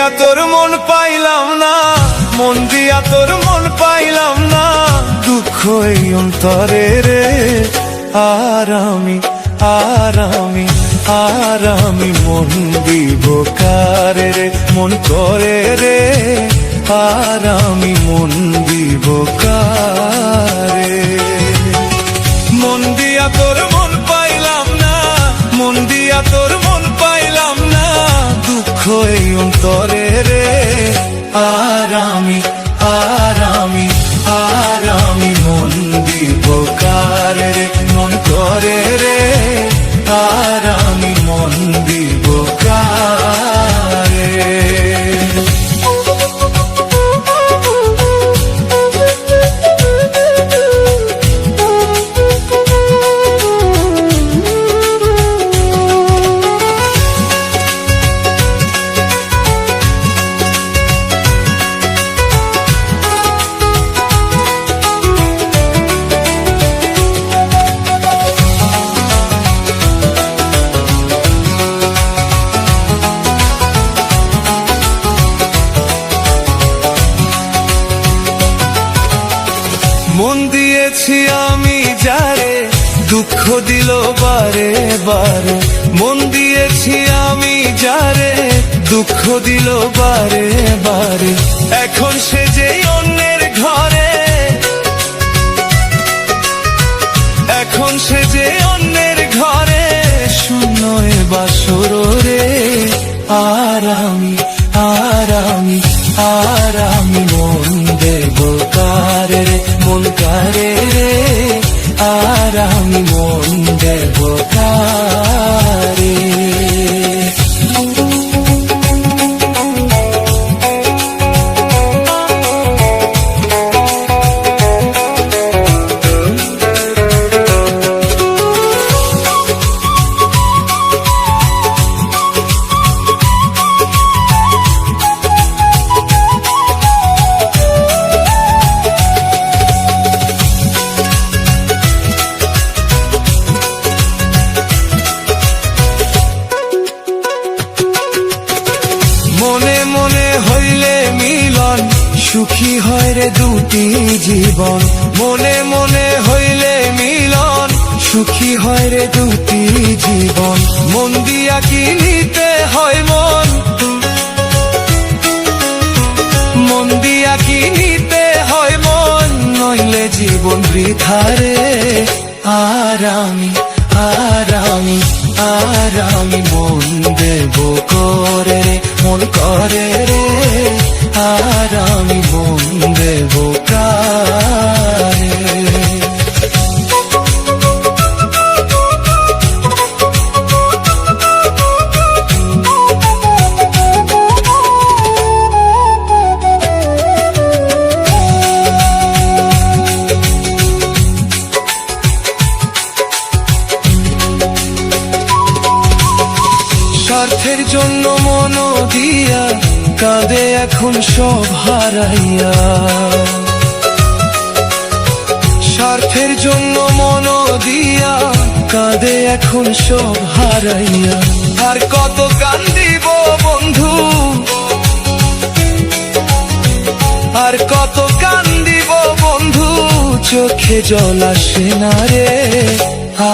দিয়া তোর মন পাইলাম না, মন দিয়া তোর মন পাইলাম না, দুঃখ এই অন্তরে রে। আর আমি মন দিব কারে রে, মন করে রে। আর আমি মন দিব কারে। মন দিয়া তোর মন পাইলাম না, মন দিয়া তোর মন পাইলাম না, দুঃখ এই অন্তরে রে। আর আমি মন দিব কারে রে, মন করে রে। আর আমি মন দিব কারে। মন দিয়েছি আমি যারে, দুঃখ দিল বারে বারে। মন দিয়েছি আমি যারে, দুঃখ দিল বারে বারে। এখন সে যে অন্যের ঘরে, এখন সে যে অন্যের ঘরে, শূন্য এ বাসর রে। আর আমি মন দেব কারে রে, মন কারে রে। আর আমি মন দেব কারে। মনে মনে হইলে মিলন, সুখী হয় রে দুটি জীবন। মনে মনে হইলে মিলন, সুখী হয় রে দুটি জীবন। মন দিয়া কি নিতে হয় মন, মন দিয়া কি নিতে হয় মন, নইলে জীবন বৃথা রে। আর আমি মন দেব করে রে, মন করে রে। আর আমি মন দেব কারে। স্বার্থের জন্য মন দিয়া কাঁদে এখন সব হারাইয়া। স্বার্থের জন্য মন দিয়া কাঁদে এখন সব হারাইয়া। আর কত কান্দিব বন্ধু, আর কত কান্দিব বন্ধু, চোখে জল আসে না রে।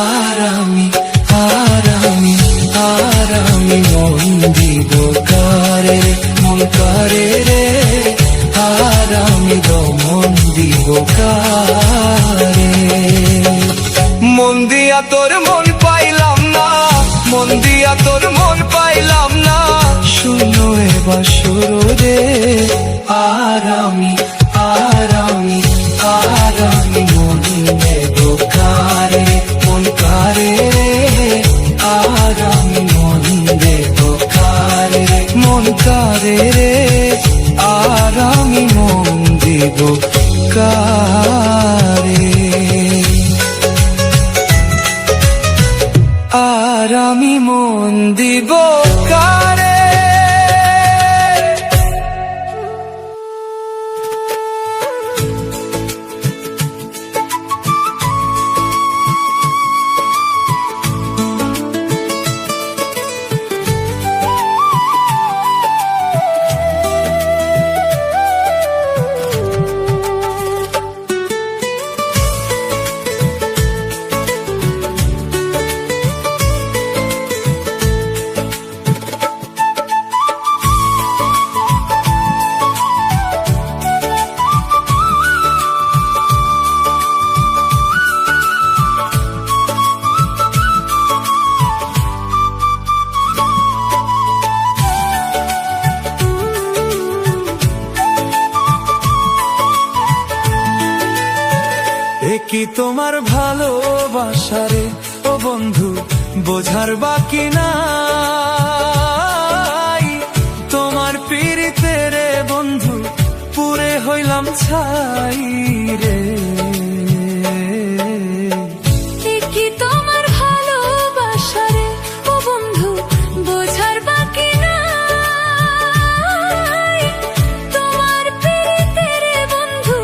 আর আমি মন দিব কারে রে, মন কারে রে। আর আমি মন দিব কারে। মন দিয়া তোর মন পাইলাম না, মন দিয়া তোর মন পাইলাম না, শূন্য এ বাসর রে। আর আমি মন দেব কারে, মন কারে রে। আর আমি মন দেব কারে, মন কারে রে। আর আমি মন দেব কারে। আর আমি মন দিব কারে। তোমার ভালোবাসারে ও বন্ধু বোঝার বাকি নাই, তোমার পীড়িতে রে বন্ধু পুরে হইলাম ছাই রে। কি তোমার ভালোবাসারে ও বন্ধু বোঝার বাকি নাই, তোমার পীড়িতে রে বন্ধু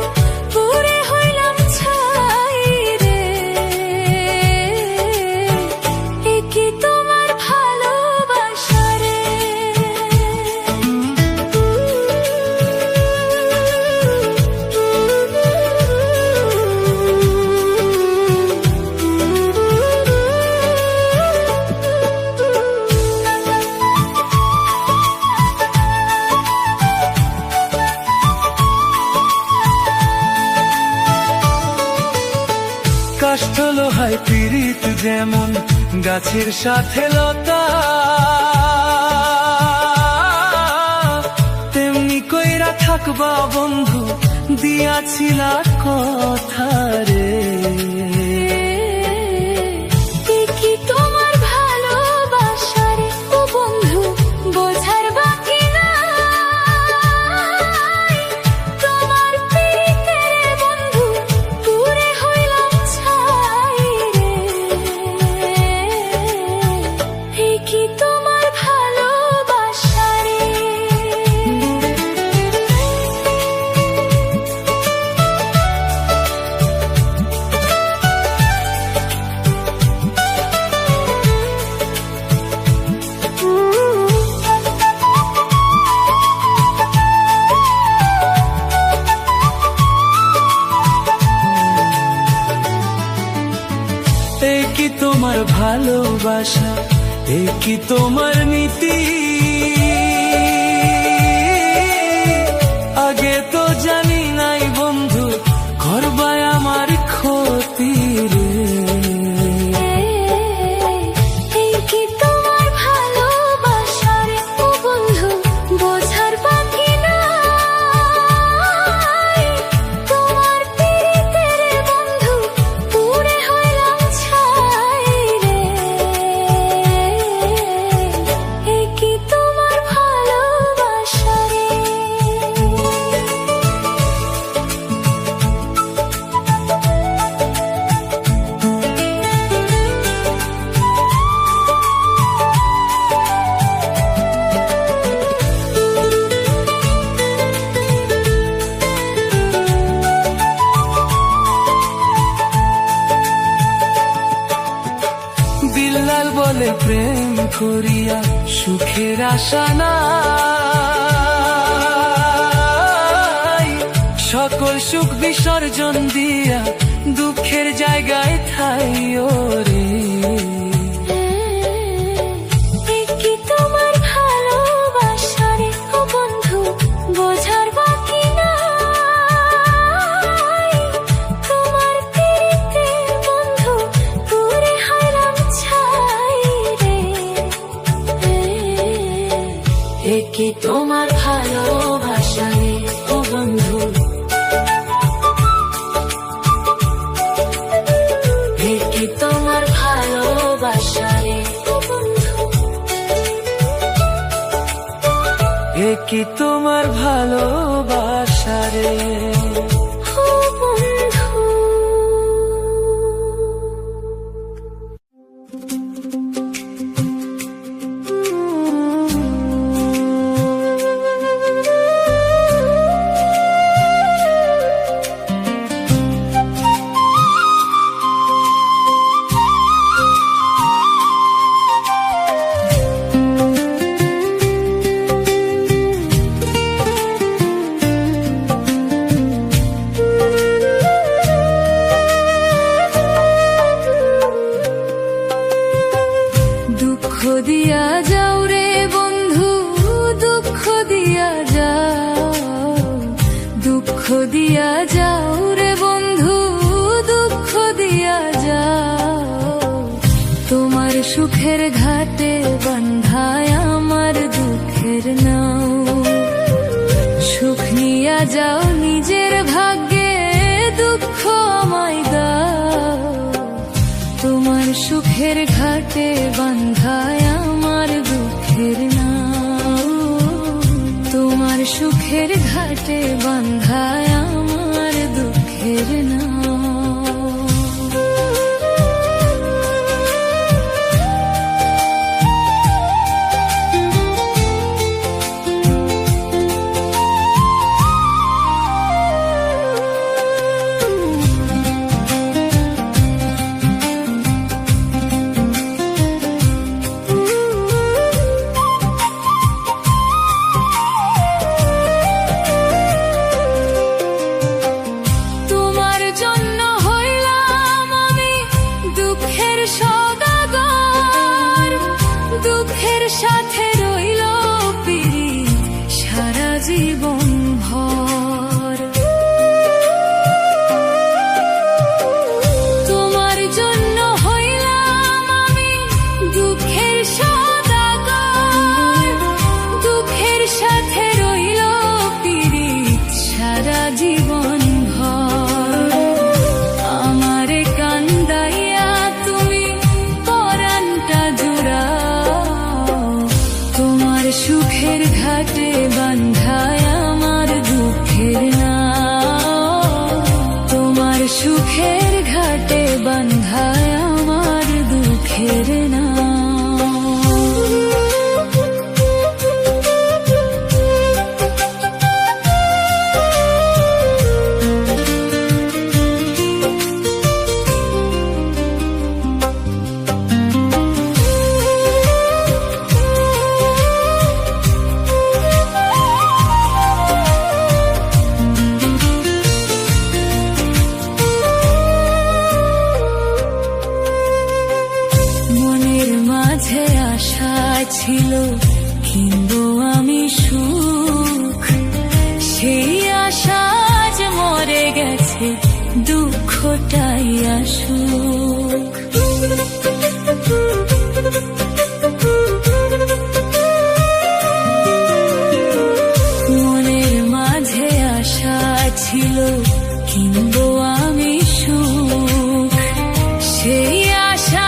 পুরে হইলাম ছাই রে। কি তোমার ভালোবাসারে। কাষ্ঠ লোহায় পীড়িত যেমন গাছের সাথে লতা, তেমনি কইরা থাকবা বন্ধু দিয়াছিলা কথা রে। কি তোমার ভালোবাসারে ও বন্ধু বোঝার বাকি নাই, তোমার পীড়িতে রে বন্ধু পুরে হইলাম ছাই রে। কি তোমার ভালোবাসারে। এই কি তোমার ভালোবাসা, এই কি তোমার নীতি, আগে তো জানি নাই বন্ধু করবায় আমার ক্ষতি রে। কি তোমার ভালোবাসারে ও বন্ধু বোঝার বাকি নাই, তোমার পীড়িতে রে বন্ধু পুরে হইলাম ছাই রে। কি তোমার ভালোবাসারে। বিল্লাল বলে প্রেম করিয়া সুখের আশা নাই, সকল সুখ বিসর্জন দিয়া দুঃখের জায়গায় ঠাই রে। কি তোমার ভালোবাসারে ও বন্ধু বোঝার বাকি নাই, তোমার পীড়িতে বন্ধু পুরে হইলাম ছাই রে। কি তোমার ভালোবাসারে ও বন্ধু, কি তোমার ভালোবাসারে ও বন্ধু, এ কি তোমার ভালোবাসারে। ও বন্ধু। দুঃখ দিয়া যাও রে বন্ধু, দুঃখ দিয়া যাও, দুঃখ দিয়া যাও রে বন্ধু, দুঃখ দিয়া যাও। তোমার সুখের ঘাটে বান্ধায় আমার দুঃখের নাও, সুখ নিয়া যাও নিজের ভাগ্যে, দুঃখ আমায় দাও। সুখের ঘাটে বান্ধায় আমার দুঃখের নাও, তোমার সুখের ঘাটে বান্ধায় আমার দুঃখের নাও। সাথে রইল পিরিত সারা জীবন ভর, তোমার জন্য হইলাম আমি দুঃখের সওদাগর, দুঃখের সাথে রইল পিরিত সারা জীবন ভর। আমারে কান্দাইয়া তুমি পরাণটা জুড়াও, তোমার সুখের ঘাটে বান্ধায় আমার দুঃখের নাও, তোমার সুখের ঘাটে বান্ধায় আমার দুঃখের নাও। মাঝে আশা ছিল কিনবো আমি সুখ, সেই আশা আজ মরে গেছে দুঃখটাই আসুক। মনের মাঝে আশা ছিল কিনবো আমি সুখ, সেই আশা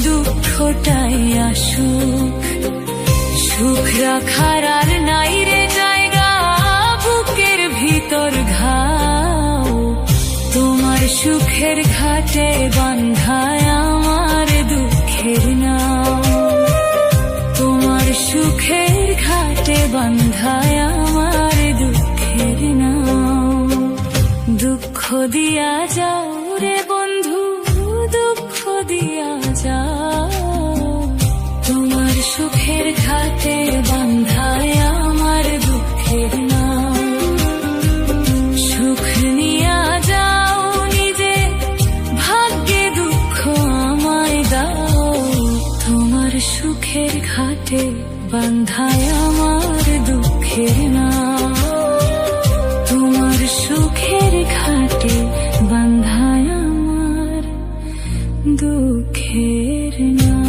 দুঃখটাই আসুক। সুখ রাখার আর নাই রে জায়গা বুকের ভিতর ঘাও, তোমার সুখের ঘাটে বান্ধায় আমার দুঃখের নাও, তোমার সুখের ঘাটে বান্ধায় আমার দুঃখের নাও। দুঃখ দিয়া যাও রে বন্ধু, দুঃখ দিয়া যাও, তোমার সুখের ঘাটে বান্ধায় আমার দুঃখের নাও। সুখ নিয়া যাও নিজে ভাগ্যে, দুঃখ আমায় দাও, তোমার সুখের ঘাটে বান্ধায় আমার দুঃখের নাও, তোমার সুখের ঘাটে বান্ধায় আমার দুঃখের নাও।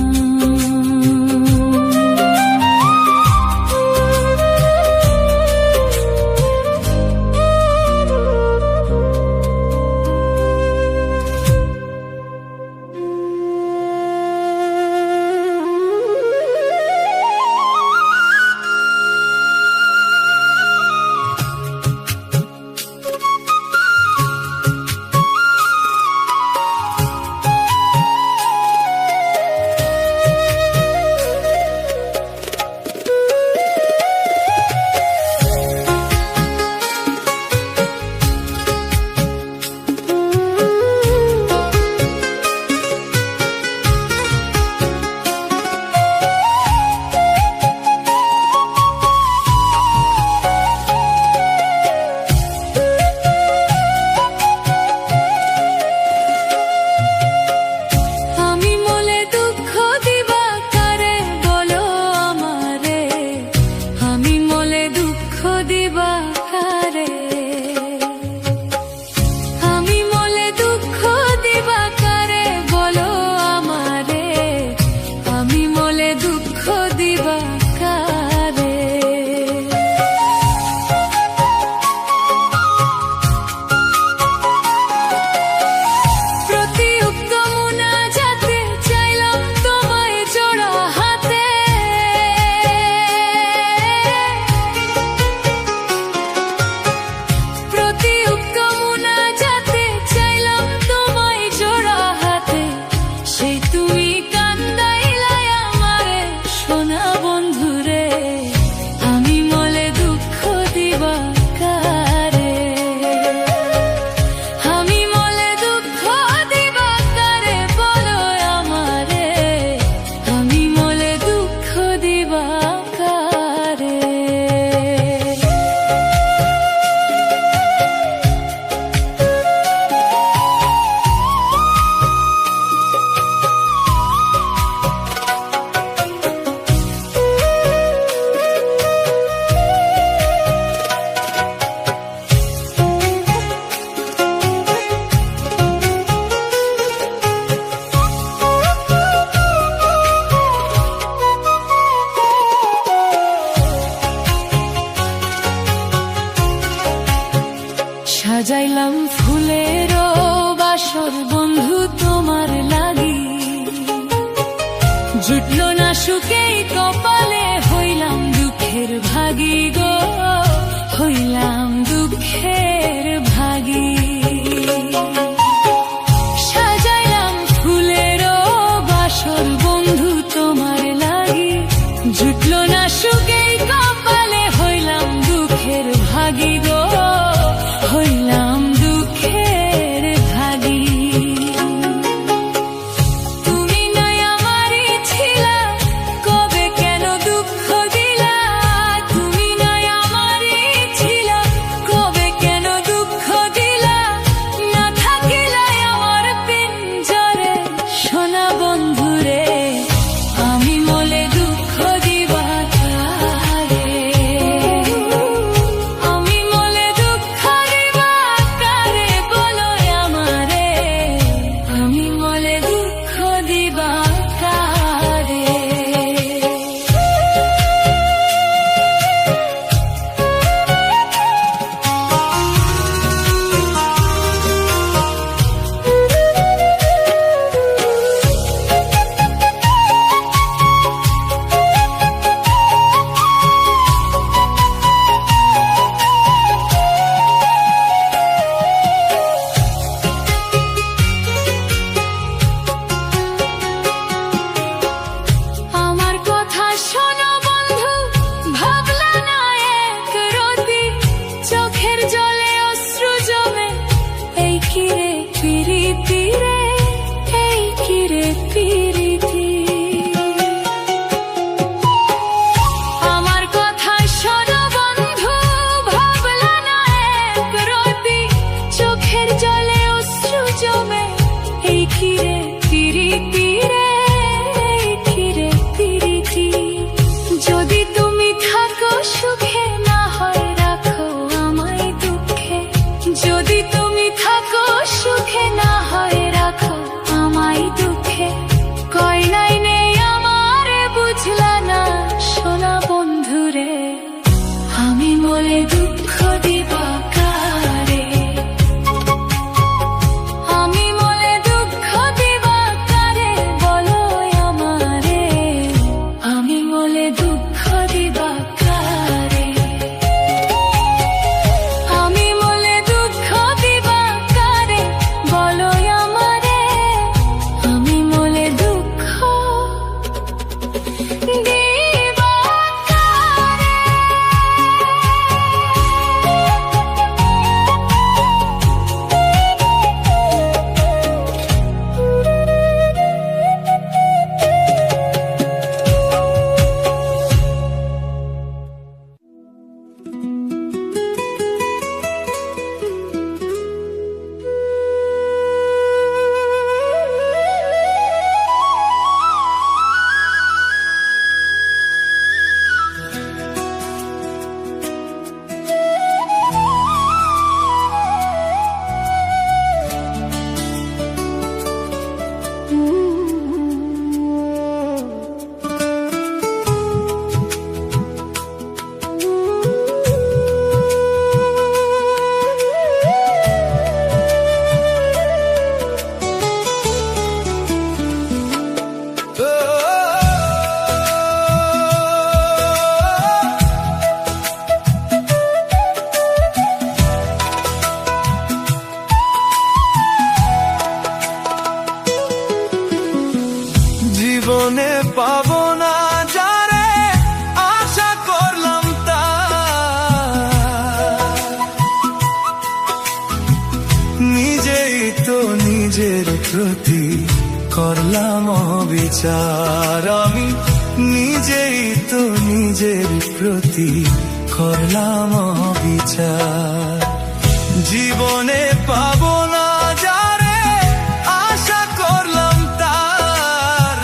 জুটলো না সুখেই কপালে, হইলাম দুঃখের ভাগী গো, হইলাম দুঃখের ভাগী। সাজাইলাম ফুলেরও বাসর বন্ধু তোমার লাগি, জুটলো না সুখেই কপালে, হইলাম দুঃখের ভাগী গো, হইলাম দুঃখের ভাগী। তুমি নাই আমারই ছিলা, কবে কেন দুঃখ দিলা, তুমি নাই আমারই ছিলা, কবে কেন দুঃখ দিলা, না থাকিলাই আমার পিঞ্জরে সোনা বন্ধুরে, আমি মলে দুঃখ দিবা কারে, আমি মলে দুঃখ দিবা কারে বলো আমারে, আমি মলে দুঃখ দিবা কারে। আমার কথা শোনো বন্ধু, ভাবলা না এক রতি, চোখের জলে অশ্রু জমে, এই কিরে পিরিতি রে, এই কিরে পিরিতি। আমার কথা শোনো বন্ধু, ভাবলা না এক রতি, চোখের জলে অশ্রু জমে, এই কিরে পিরিতি রে, এই কিরে পিরিতি। যদি তুমি থাকো সুখে, না হয় রাখো আমায় দুঃখে, যদি তুমি থাকো সুখে, না হয় রাখো আমায় দুঃখে, কই নাই নেই আমার বুঝলা না সোনা বন্ধুরে, আমি মলে দুঃখ দিবা কারে, আমি মলে দুঃখ দিবা কারে বলো আমারে, আমি মলে দুঃখ দিবা কারে, আমি মলে দুঃখ দিবা কারে বলো আমারে, আমি মলে দুঃখ দিবা কারে। জীবনে পাবো না যারে আশা করলাম তা, নিজেই তো নিজের প্রতি করলাম বিচার, আমি নিজেই তো নিজের প্রতি করলাম বিচার। জীবনে পাবো না যারে আশা করলাম তার,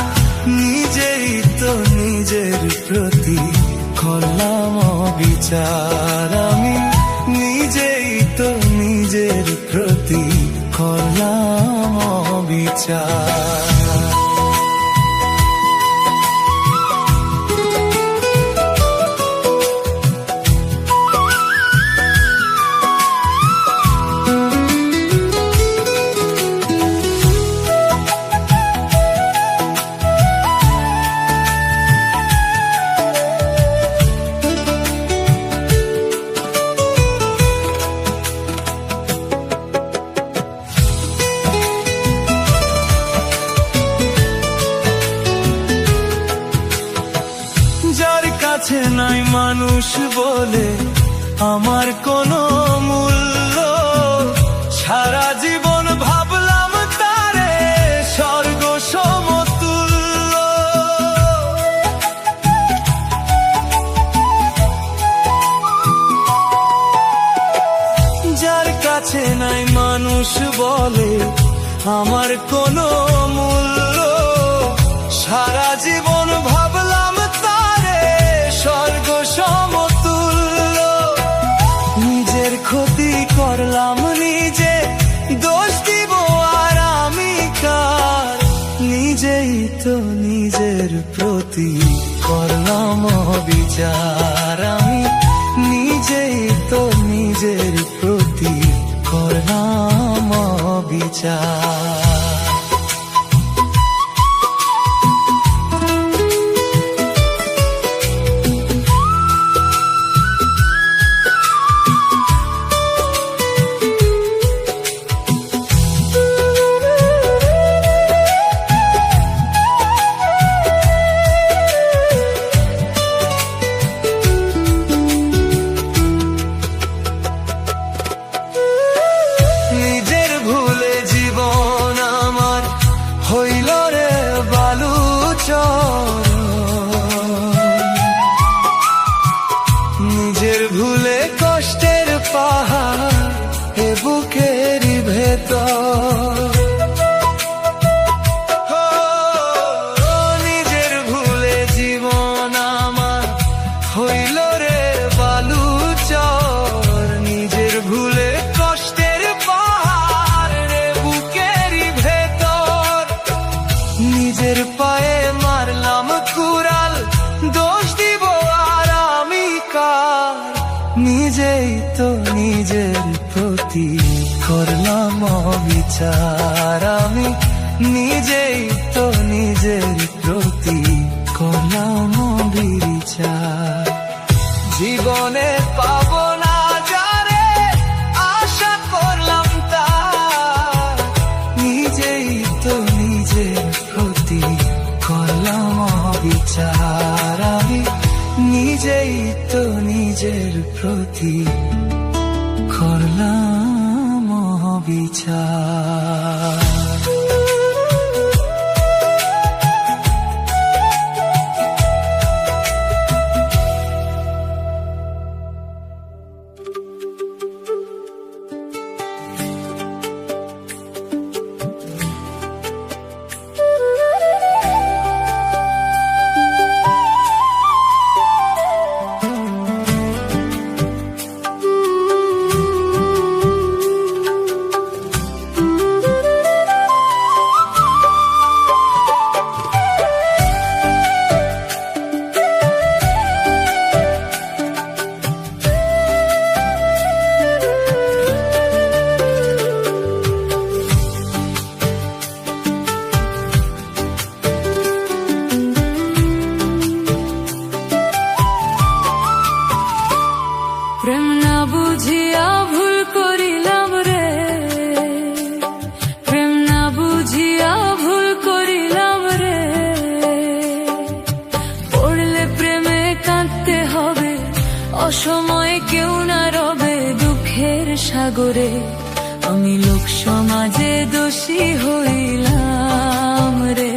নিজেই তো নিজের প্রতি করলাম বিচার, আমি নিজেই তো নিজের প্রতি করলাম বিচার। মানুষ বলে আমার কোনো মূল্য, সারা জীবন ভাবলাম তারে স্বর্গ সমতুল্য। যার কাছে নাই মানুষ বলে আমার কোনো মূল্য, সারা জীবন ভাবলাম তারে স্বর্গ সমতুল্য। নিজের ক্ষতি করলাম নিজে, দোষ দিব আর আমি কার? নিজেই তো নিজের প্রতি করলাম বিচার, আমি নিজেই তো নিজের প্রতি করলাম বিচার। নিজের ভুলে কষ্টের পাহাড় এ বুকের ভেতর, নিজের ভুলে জীবন আমার হইল রে বালুচর। নিজের ভুলে কষ্টের পাহাড় রে বুকের ভেতর, নিজের পায়ে মারলাম কুড়াল, দোষ দিব আর আমি কার? নিজেই তো নিজের প্রতি করলাম বিচার, আমি নিজেই তো নিজের প্রতি করলাম বিচার। জীবনে পাবো না যারে আশা করলাম তার, নিজেই তো নিজের প্রতি করলাম বিচার, আমি নিজেই তো নিজের প্রতি করলাম বিচার। প্রেম না বুঝিয়া ভুল করিলাম রে, প্রেম না বুঝিয়া ভুল করিলাম রে। পড়লে প্রেমে কাঁদতে হবে, অসময়ে কেউ না রবে দুঃখের সাগরে। আমি লোক সমাজে দোষী হইলাম রে,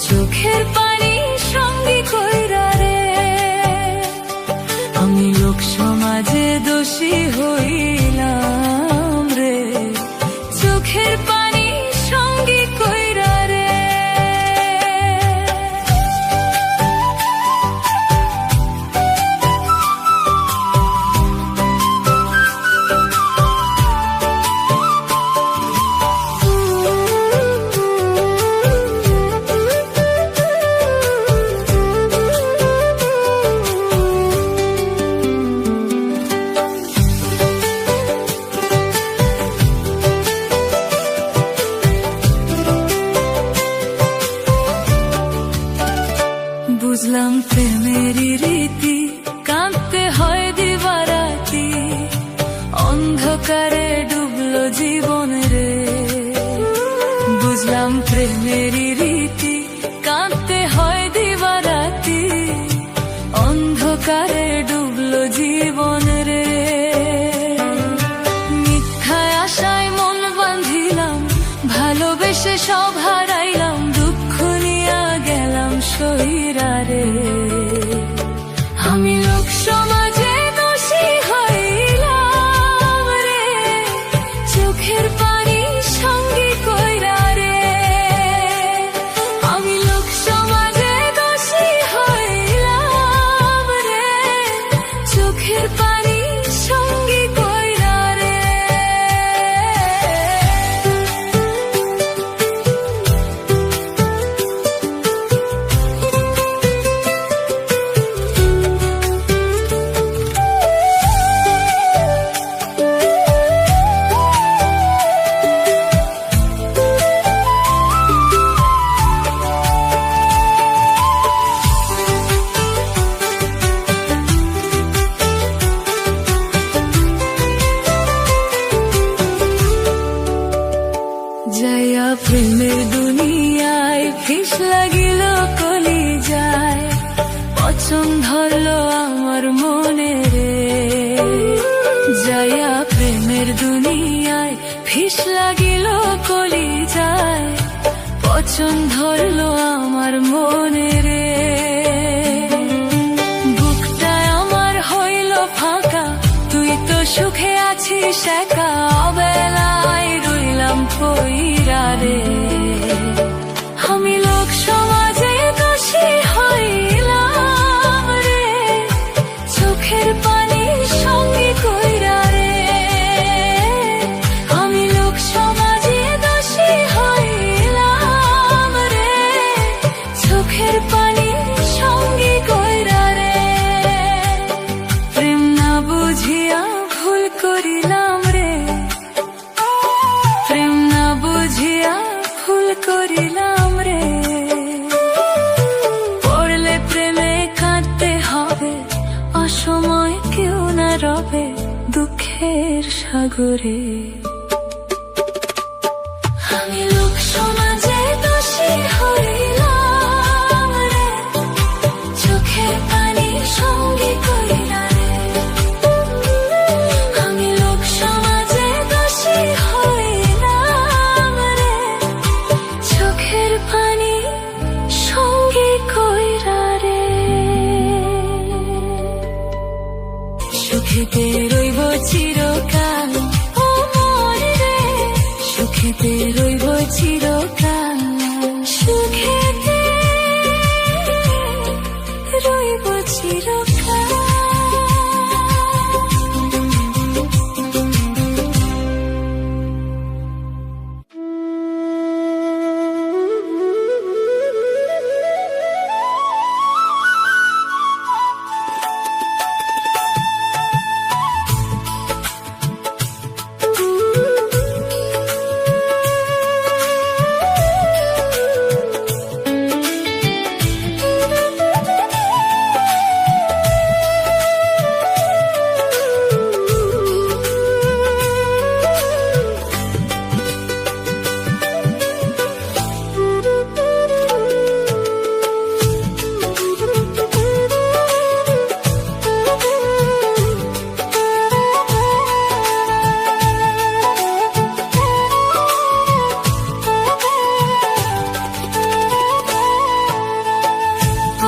চোখের পানি সঙ্গী কইরা রে। আমি লোক সমাজে দোষী হইলাম রে, চোখের পানি সঙ্গী কইরা রে। বুঝলাম প্রেমেরই রীতি, কাঁদতে হয় দিবারাতি, অন্ধকারে ডুবলো জীবন রে। বুঝলাম প্রেমেরই রীতি, কাঁদতে হয় দিবারাতি, অন্ধকারে ডুবলো লাগিল কলি যায়, পছন্দ হলো আমার মনে রে। যাইয়া প্রেমের দুনিয়ায় ফিস লাগিল কলি যায়, পছন্দ হলো আমার মনে রে। বুকটায় আমার হইল ফাঁকা, তুই তো সুখে আছিস একা, অবেলায় রইলাম কইরা রে। আমি লোক সমাজে দোষী হইলাম রে, চোখের পানি সঙ্গে কইরা রে। আমি লোক সমাজে দোষী হইলাম রে, চোখের পানি সঙ্গে কইরা রে। প্রেম না বুঝিয়া ভুল করিলাম রে, প্রেম না বুঝিয়া ভুল করিলাম রে। পড়লে প্রেমে কাঁদতে হবে, অসময় কেউ না রবে দুঃখের সাগরে। আমি লোক সমাজে দোষী হইলাম রে, চোখের পানি সঙ্গে কইরা রে। আমি লোক সমাজে দোষী হইলাম রে, চোখের পানি সঙ্গে কইরা রে। সুখেতে রইব চিরকাল ও মন রে, সুখেতে রইব চিরকাল, সুখেতে রইব চিরকাল।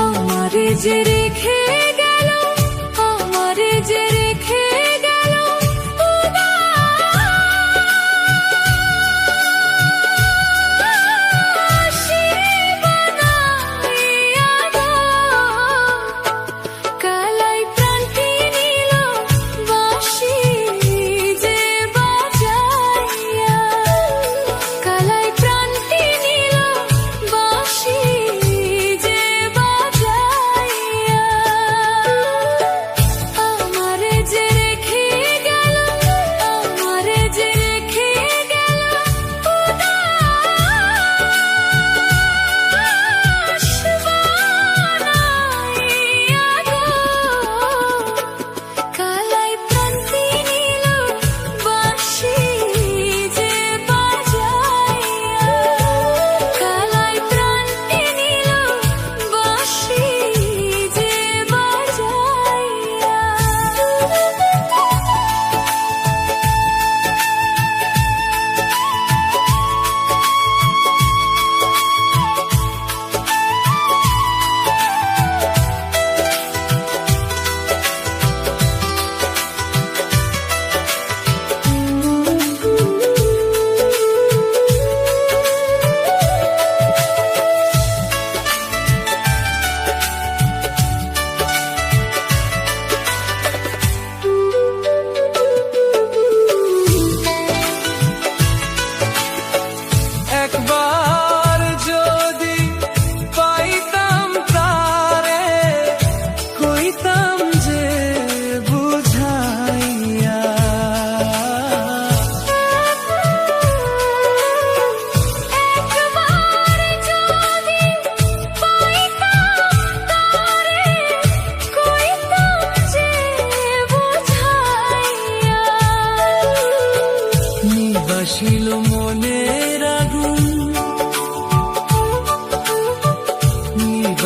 আমারে যে রেখে গেল, আমারে যে রেখে গেল উদাসী বানাইয়া গো। কালাই প্রাণটি নিল বাঁশি যে বাজাইয়া, কালাই প্রাণটি নিল বাঁশি যে বাজাইয়া।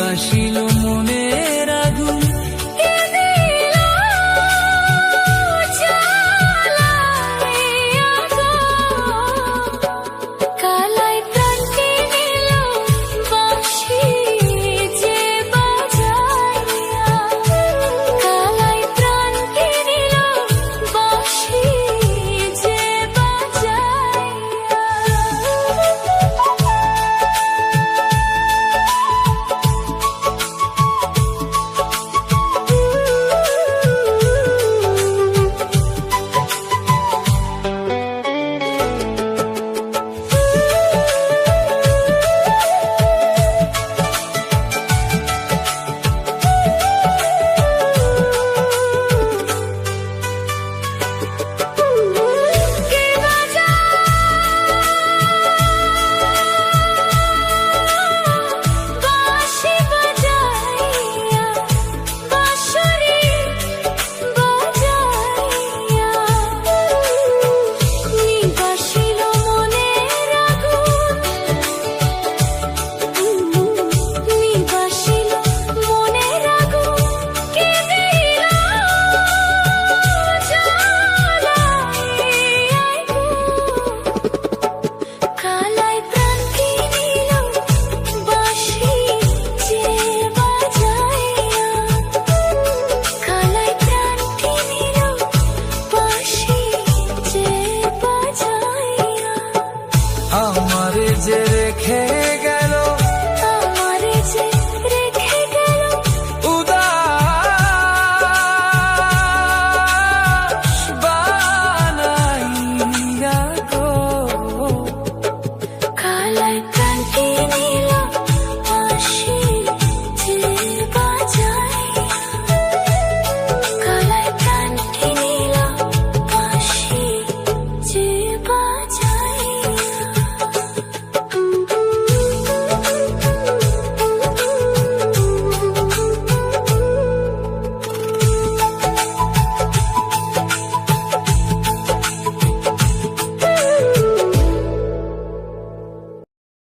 আসিল